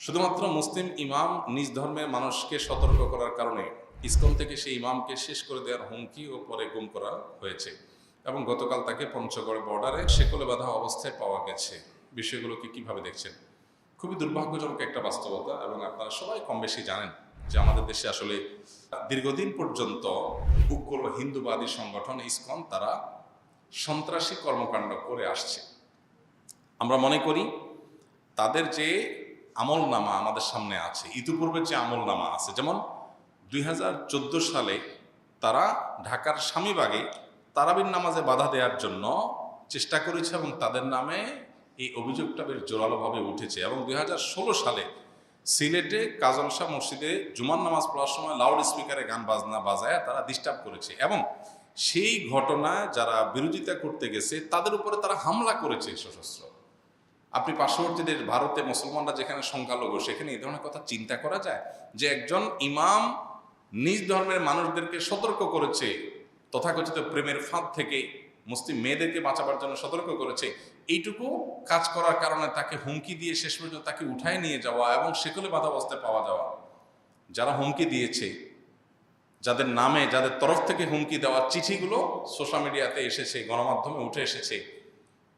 শুধুমাত্র মুসলিম ইমাম নিজ ধর্মের মানুষকে সতর্ক করার কারণে ইসকন থেকে সেই ইমামকে শেষ করে দেওয়ার হুমকি ও পরে গুম করা হয়েছে এবং গতকাল তাকে পঞ্চগড় বর্ডারে শেকলে বাঁধা অবস্থায় পাওয়া গেছে। বিষয়গুলোকে কিভাবে দেখছেন? খুবই দুর্ভাগ্যজনক একটা বাস্তবতা এবং আপনারা সবাই কম বেশি জানেন যে আমাদের দেশে আসলে দীর্ঘদিন পর্যন্ত উগ্র হিন্দুবাদী সংগঠন ইসকন তারা সন্ত্রাসী কর্মকাণ্ড করে আসছে। আমরা মনে করি তাদের যে আমলনামা আমাদের সামনে আছে, ইতিপূর্বে যে আমলনামা আছে, যেমন 2014 সালে তারা ঢাকার স্বামীবাগে তারাবির নামাজে বাধা দেওয়ার জন্য চেষ্টা করেছে এবং তাদের নামে এই অভিযোগটা বেশ জোরালোভাবে উঠেছে। এবং 2016 সালে সিলেটে কাজল শাহ মসজিদে জুমার নামাজ পড়ার সময় লাউড স্পিকারে গান বাজনা বাজায় তারা ডিস্টার্ব করেছে এবং সেই ঘটনায় যারা বিরোধিতা করতে গেছে তাদের উপরে তারা হামলা করেছে সশস্ত্র। আপনি পার্শ্ববর্তী দেশ ভারতে মুসলমানরা যেখানে সংখ্যালঘু সেখানে এই ধরনের কথা চিন্তা করা যায় যে একজন ইমাম নিজ ধর্মের মানুষদেরকে সতর্ক করেছে, তথাকথিত প্রেমের ফাঁদ থেকে মুসলিম মেয়েদেরকে বাঁচাবার জন্য সতর্ক করেছে, এইটুকু কাজ করার কারণে তাকে হুমকি দিয়ে শেষ পর্যন্ত তাকে উঠায় নিয়ে যাওয়া এবং সেকলে বাঁধা অবস্থায় পাওয়া যাওয়া। যারা হুমকি দিয়েছে, যাদের নামে যাদের তরফ থেকে হুমকি দেওয়ার চিঠিগুলো সোশ্যাল মিডিয়াতে এসেছে, গণমাধ্যমে উঠে এসেছে,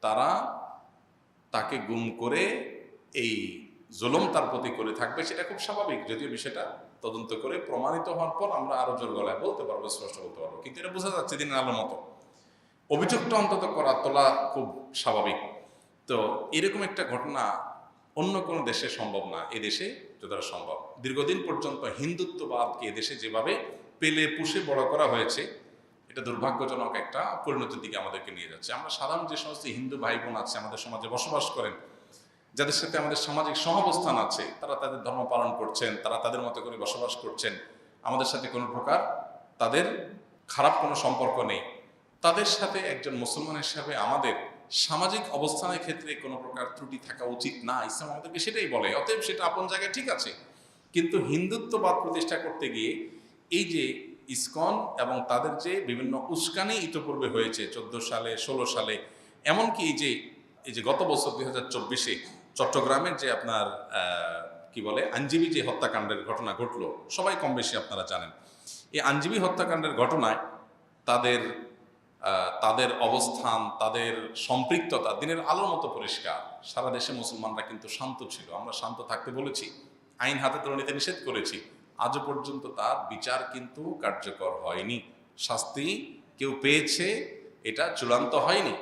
তারা তাকে গুম করে এই জুলুম তার প্রতি করে থাকবে, সেটা খুব স্বাভাবিক। যদিও বিষয়টা তদন্ত করে প্রমাণিত হওয়ার পর আমরা আরো জোর গলায় বলতে পারবো, স্পষ্ট বলতে পারবো, কিন্তু এটা বোঝা যাচ্ছে দিনের আলোর মতো অভিযোগটা অন্তত তোলা খুব স্বাভাবিক। তো এরকম একটা ঘটনা অন্য কোনো দেশে সম্ভব না, এ দেশে যতটা সম্ভব। দীর্ঘদিন পর্যন্ত হিন্দুত্ববাদকে এদেশে যেভাবে পেলে পুষে বড় করা হয়েছে, এটা দুর্ভাগ্যজনক একটা পরিণতির দিকে আমাদেরকে নিয়ে যাচ্ছে। আমরা সাধারণ যে সমস্ত হিন্দু ভাই বোন আছে আমাদের সমাজে বসবাস করেন, যাদের সাথে আমাদের সামাজিক সহাবস্থান আছে, তারা তাদের ধর্ম পালন করছেন, তারা তাদের মতো করে বসবাস করছেন, আমাদের সাথে কোনো প্রকার তাদের খারাপ কোনো সম্পর্ক নেই। তাদের সাথে একজন মুসলমান হিসাবে আমাদের সামাজিক অবস্থানের ক্ষেত্রে কোনো প্রকার ত্রুটি থাকা উচিত না, ইসলাম আমাদেরকে সেটাই বলে। অতএব সেটা আপন জায়গায় ঠিক আছে, কিন্তু হিন্দুত্ববাদ প্রতিষ্ঠা করতে গিয়ে এই যে ইসকন এবং তাদের যে বিভিন্ন উস্কানি ইতিপূর্বে হয়েছে 14 সালে 16 সালে, এমনকি এই যে গত বছর 2024-এ চট্টগ্রামের যে আপনার কি বলে আইনজীবী যে হত্যাকাণ্ডের ঘটনা ঘটলো, সবাই কম বেশি আপনারা জানেন। এই আইনজীবী হত্যাকাণ্ডের ঘটনায় তাদের অবস্থান, তাদের সম্পৃক্ততা দিনের আলোর মতো পরিষ্কার। সারা দেশে মুসলমানরা কিন্তু শান্ত ছিল, আমরা শান্ত থাকতে বলেছি, আইন হাতে তুলে নিতে নিষেধ করেছি। আজও পর্যন্ত তার বিচার কিন্তু কার্যকর হয়নি, শাস্তি কেউ পেয়েছে, এটা চূড়ান্ত হয়নি।